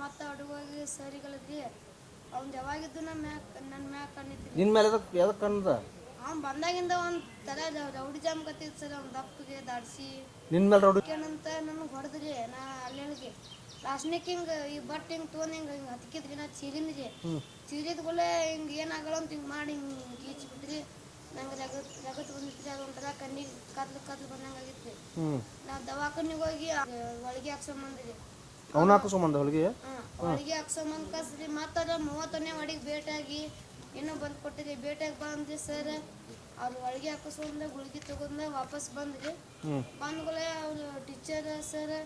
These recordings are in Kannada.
ಮತ್ತು ಅಡುಗೆ ಸರಿಗಳದ್ರಿ ಅವ್ನು ಯಾವಾಗಿದ್ದು ನನ್ನ ಮ್ಯಾಗ ಕಣ್ಣಿತ್ತು. ನಿನ್ನ ಮೇಲೆ ಯಾವ್ದಕ್ಕೆ ಕಣ್ಣದ? ಅವ್ನು ಬಂದಾಗಿಂದ ಒಂದು ತರ ರೌಡಿ ಜಾಮ್ ಕತ್ತಿತ್ತು ಸರ್. ಅವ್ನು ದಪ್ಪಗೆ ದಾಡ್ಸಿ ನಿನ್ನ ಮೇಲೆ ರೌಡಿ ಏನಂತ ನನಗೆ ಹೊಡೆದ್ರಿ. ನಾ ಅಲ್ಲಿಗೆ ಲಾಸ್ಟ್ನೇಕ್ ಹಿಂಗೆ ಈ ಬಟ್ ಹಿಂಗೆ ತೊಗೊಂಡು ಹಿಂಗೆ ಹತ್ಕಿದ್ರಿ. ನಾ ಚೀರಿಂದ್ರಿ. ಚೀರಿದ ಕೂಡಲೇ ಹಿಂಗೆ ಏನಾಗಲ್ಲ ಅಂತ ಹಿಂಗೆ ಮಾಡಿ ಹಿಂಗೆ ಗೀಚ್ಬಿಟ್ರಿ. ನಂಗೆ ರಗತ್ ಬಂದಿತ್ರಿ. ಅದೊಂಥರ ಕಣ್ಣಿಗೆ ಕತ್ಲು ಬಂದಂಗೆ ಆಗಿತ್ತು. ನಾ ದವಾಖಾನಿಗೆ ಹೋಗಿ ಒಳಗೆ ಹಾಕ್ಸೊಂಬಂದ್ರಿ. ಅವನ ಹಾಕಿಸ್ಕೊಂಬಂದ ಹೊಲಿಗೆ? ಒಳಗೆ ಹಾಕ್ಸೊಂಬಂದ್ ಕಸ್ರಿ. ಮತ್ತೆ 30ನೇ ಒಳಗೆ ಭೇಟಿಯಾಗಿ ಏನೋ ಬಂದು ಕೊಟ್ಟಿರಿ. ಭೇಟಿಯಾಗಿ ಬಂದ್ರಿ ಸರ್. ಅವ್ರು ಒಳಗೆ ಹಾಕಿಸ್ಕೊಂಡ ಗುಳಿಗೆ ತಗೊಂಡ ವಾಪಸ್ ಬಂದ್ರಿ. ಬಂದ್ಗಳೇ ಅವ್ರು ಟೀಚರ್ ಸರ್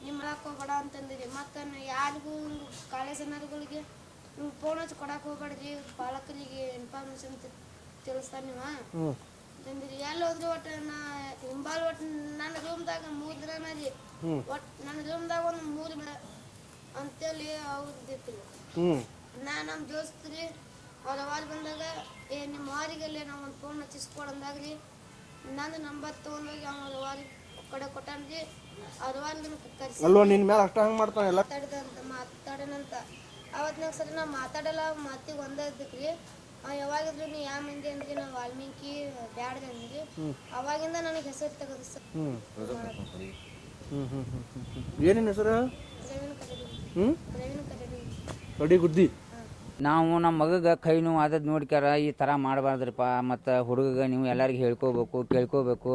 ನಿಮ್ಮ ಹಾಕೋಬೇಡ ಅಂತಂದಿರಿ. ಮತ್ತು ಯಾರಿಗೂ ಕಾಲೇಜ್ ಜನರುಗಳಿಗೆ ನೀವು ಫೋನ್ ಹಚ್ಚಿ ಕೊಡಕ್ಕೆ ಹೋಗ್ಬೇಡ್ರಿ, ಪಾಲಕರಿಗೆ ಇನ್ಫಾರ್ಮೇಶನ್ ತಿಳಿಸ್ತಾರೆ ನೀವು ಅಂತಂದಿರಿ. ಎಲ್ಲಿ ಹೋದ್ರಿ ಒಟ್ಟು ನಾ ಹಿಂಬಾಲ್ ಒಟ್ಟು ನನ್ನ ರೂಮ್ದಾಗ 3 ದಿನ ರೀ. ಒಟ್ಟು ನನ್ನ ರೂಮ್ದಾಗ ಒಂದು 3 ಅಂತೇಳಿ ಅವ್ರದ್ದಿತ್ತು. ನಮ್ಮ ದೋಸ್ತ್ ರೀ ಅವ್ರ ಅವಾಜ್ ಬಂದಾಗ ನಿಮ್ಮ ವಾರಿಗಲ್ಲೇ ನಾವು ಒಂದು ಫೋನ್ ಹಚ್ಚಿಸ್ಕೊಡಂದಾಗ್ರಿ ನಂದು ನಂಬರ್ ತೊಗೊಂಡೋಗಿ ಅವ್ರ ವಾರಿಗೆ ಕಡೆ ಕೊಟ್ಟಾನ್ರಿ. ಅವ್ರ ವಾರಿಗೆ ಕರ್ಸಿ ಅಲ್ವಾ ನಿನ್ನ ಮೇಲೆ ಅಷ್ಟ ಹಂಗೆ ಮಾಡ್ತಾನೆ ಎಲ್ಲ ಮಾತಾಡೋಣಂತ. ಅವತ್ತಿನಾಗ ಸರಿ ನಾವು ಮಾತಾಡಲ್ಲ. ಮಾತಿಗೆ ಒಂದೇ ಇದ್ದಕ್ರಿ. ಯಾವಾಗಿದ್ರು ನೀವು ಯಾವ ಮಂದಿ ಅಂದ್ರಿ? ನಾವು ವಾಲ್ಮೀಕಿ ಬ್ಯಾಡ್ರಿ ಅಂದ್ರಿ. ಅವಾಗಿಂದ ನನಗೆ ಹೆಸರು ತೆಗೆದು ಸರ್. ಏನೇನು ಹೆಸರು? ಪ್ರವೀಣ್ ಕರಡಿ. ಕಡಿ ಗುದ್ದಿ. ನಾವು ನಮ್ಮ ಮಗಗೆ ಕೈ ನೋವು ಆದದ್ದು ನೋಡ್ಕ್ಯಾರ ಈ ಥರ ಮಾಡಬಾರ್ದ್ರಪ್ಪ. ಮತ್ತು ಹುಡುಗಗೆ ನೀವು ಎಲ್ಲರಿಗೂ ಹೇಳ್ಕೋಬೇಕು, ಕೇಳ್ಕೋಬೇಕು.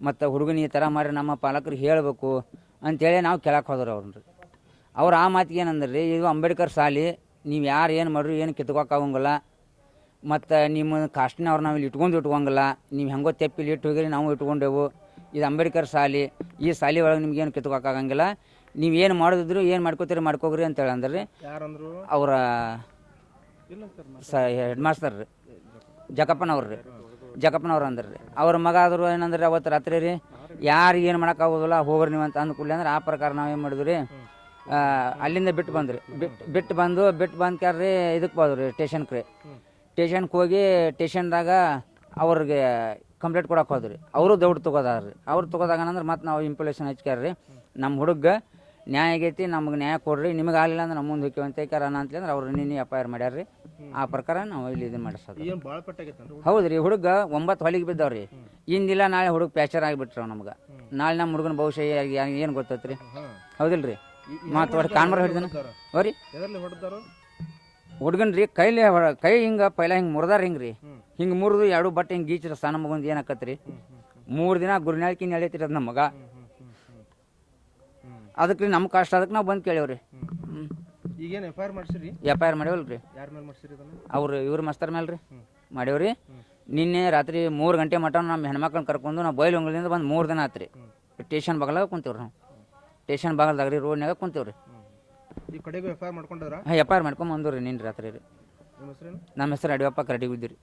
ಮತ್ತು ಹುಡುಗನ ಈ ಥರ ಮಾಡಿ ನಮ್ಮ ಪಾಲಕರಿಗೆ ಹೇಳಬೇಕು ಅಂಥೇಳಿ ನಾವು ಕೇಳಕ್ಕೆ ಹೋದ್ರೆ ಅವ್ರನ್ನ. ಅವ್ರು ಆ ಮಾತಿಗೆ ಏನಂದ್ರೆ ರೀ, ಇದು ಅಂಬೇಡ್ಕರ್ ಶಾಲೆ, ನೀವು ಯಾರು ಏನು ಮಾಡ್ರಿ ಏನು ಕಿತ್ಕೋಕ್ಕಾಗಂಗಿಲ್ಲ. ಮತ್ತು ನಿಮ್ಮ ಕಾಸ್ಟ್ನವ್ರು ನಾವು ಇಲ್ಲಿ ಇಟ್ಕೊಂಡಂಗಿಲ್ಲ. ನೀವು ಹೆಂಗೋ ತೆಪ್ಪಿಲಿ ಇಟ್ಟು ಹೋಗಿರಿ, ನಾವು ಇಟ್ಕೊಂಡೆವು. ಇದು ಅಂಬೇಡ್ಕರ್ ಶಾಲೆ, ಈ ಶಾಲೆ ಒಳಗೆ ನಿಮ್ಗೇನು ಕಿತ್ಕೋಕ್ಕಾಗಂಗಿಲ್ಲ. ನೀವು ಏನು ಮಾಡೋದಿದ್ರು ಏನು ಮಾಡ್ಕೋತೀರಿ ಮಾಡ್ಕೋಗ್ರಿ ಅಂತೇಳಿ ಅಂದ್ರೆ ಅವರ ಹೆಡ್ ಮಾಸ್ತರ್ ರೀ, ಜಕಪ್ಪನವ್ರು ರೀ. ಜಕಪ್ಪನವ್ರು ಅಂದ್ರೆ ರೀ ಅವ್ರ ಮಗ ಆದರು ಏನಂದ್ರೆ ಅವತ್ತು ರಾತ್ರಿ ರೀ ಯಾರು ಏನು ಮಾಡೋಕ್ಕಾಗೋದಿಲ್ಲ ಹೋಗ್ರಿ ನೀವು ಅಂತ ಅಂದ್ಕೂಡ್ಲಿ ಅಂದ್ರೆ ಆ ಪ್ರಕಾರ ನಾವು ಏನು ಮಾಡಿದ್ವಿ ರೀ, ಅಲ್ಲಿಂದ ಬಿಟ್ಟು ಬಂದ್ರಿ. ಬಿಟ್ಟು ಬಂದ್ಕ್ಯಾರ್ರಿ ಇದಕ್ಕೆ ಹೋದ್ರಿ ಸ್ಟೇಷನ್ಗೆ ರೀ. ಸ್ಟೇಷನ್ಗೆ ಹೋಗಿ ಸ್ಟೇಷನ್ದಾಗ ಅವ್ರಿಗೆ ಕಂಪ್ಲೇಂಟ್ ಕೊಡಕ್ಕೆ ಹೋದ್ರಿ. ಅವರು ದೌಡ್ ತೊಗೋದಾರ್ರಿ. ಅವ್ರು ತೊಗೋದಾಗ ಅಂದ್ರೆ ಮತ್ತೆ ನಾವು ಇಂಪ್ಲೇಷನ್ ಹಚ್ಕ್ಯಾರ್ರಿ, ನಮ್ಮ ಹುಡುಗ ನ್ಯಾಯ ಆಗೈತಿ, ನಮ್ಗೆ ನ್ಯಾಯ ಕೊಡ್ರಿ, ನಿಮಗೆ ಆಗಲಿಲ್ಲ ಅಂದ್ರೆ ನಮ್ಮ ಮುಂದೆ ಹೋಗ್ತೀವಿ ಅಂತ ಕರೋಣ ಅಂತಂದ್ರೆ ಅವ್ರು ನಿನ್ನೆ FIR ಮಾಡ್ಯಾರ್ರಿ. ಆ ಪ್ರಕಾರ ನಾವು ಇಲ್ಲಿ ಇದನ್ನು ಮಾಡಿಸೋದು. ಹೌದು ರೀ, ಹುಡುಗ 9 ಹೊಲಿಗೆ ಬಿದ್ದಾವ್ರಿ. ಇಂದಿಲ್ಲ ನಾಳೆ ಹುಡುಗ ಪ್ಯಾಚರ್ ಆಗಿಬಿಟ್ರಿ ನಮ್ಗೆ. ನಾಳೆ ನಮ್ಮ ಹುಡುಗನ ಭವಿಷ್ಯ ಏನು ಗೊತ್ತೈತ್ರಿ? ಹೌದಿಲ್ಲ ರೀ? ಮತ್ತು ಒಟ್ಟು ಕಾನ್ಮರ ಹಿಡಿದನ ಹೋರಿ ಹುಡುಗನ್ ರೀ ಕೈ ಹಿಂಗೆ ಪೈಲ ಹಿಂಗೆ ಮುರಿದಾರ ಹಿಂಗೆ ರೀ. ಹಿಂಗೆ ಮುರಿದು 2 ಬಟ್ಟೆ ಹಿಂಗೆ ಗೀಚ್ರ ಸಣ್ಣ ಮಗಂದು ಏನಾಕತ್ರಿ 3 ದಿನ ಗುರುನಾಳ್ಕಿ ಎಳೈತಿರಿ ಅದು ನಮ್ಮ ಮಗ. ಅದಕ್ಕೆ ರೀ ನಮ್ಮ ಕಷ್ಟ ಅದಕ್ಕೆ ನಾವು ಬಂದು ಕೇಳೇವ್ರಿ. ಈಗೇನು FIR ಮಾಡಿಸಿರಿ? FIR ಮಾಡ್ಯವಲ್ರಿ. ಯಾರ ಮೇಲೆ ಮಾಡಿಸಿರಿ? ಅವ್ರು ಇವ್ರ ಮಸ್ತರ್ ಮೇಲೆ ರೀ ಮಾಡ್ಯವ್ರಿ. ನಿನ್ನೆ ರಾತ್ರಿ 3 ಗಂಟೆ ಮಟ್ಟ ನಮ್ಮ ಹೆಣ್ಮಕ್ಳನ್ನ ಕರ್ಕೊಂಡು ನಾವು ಬೈಲೊಂಗಲಿಂದ ಬಂದು 3 ದಿನ ಆತ್ರಿ. ಸ್ಟೇಷನ್ ಬಾಗಲಾಗ ಕುಂತೇವ್ರಿ ನಾವು. ಸ್ಟೇಷನ್ ಬಾಗಲ್ದಾಗ ರೀ ರೋಡ್ನಾಗ ಕುಂತೇವ್ರಿ. ಈ ಕಡೆಗೂ FIR ಮಾಡ್ಕೊಂಡ್ರ? FIR ಮಾಡ್ಕೊಂಡ್ ಬಂದವ್ರಿ ನಿನ್ನೆ ರಾತ್ರಿ ರೀ. ನಮ್ಮ ಹೆಸರು ಯಡಿಯೂರಪ್ಪ ಕರಡಿ ಗುದ್ದಿರಿ.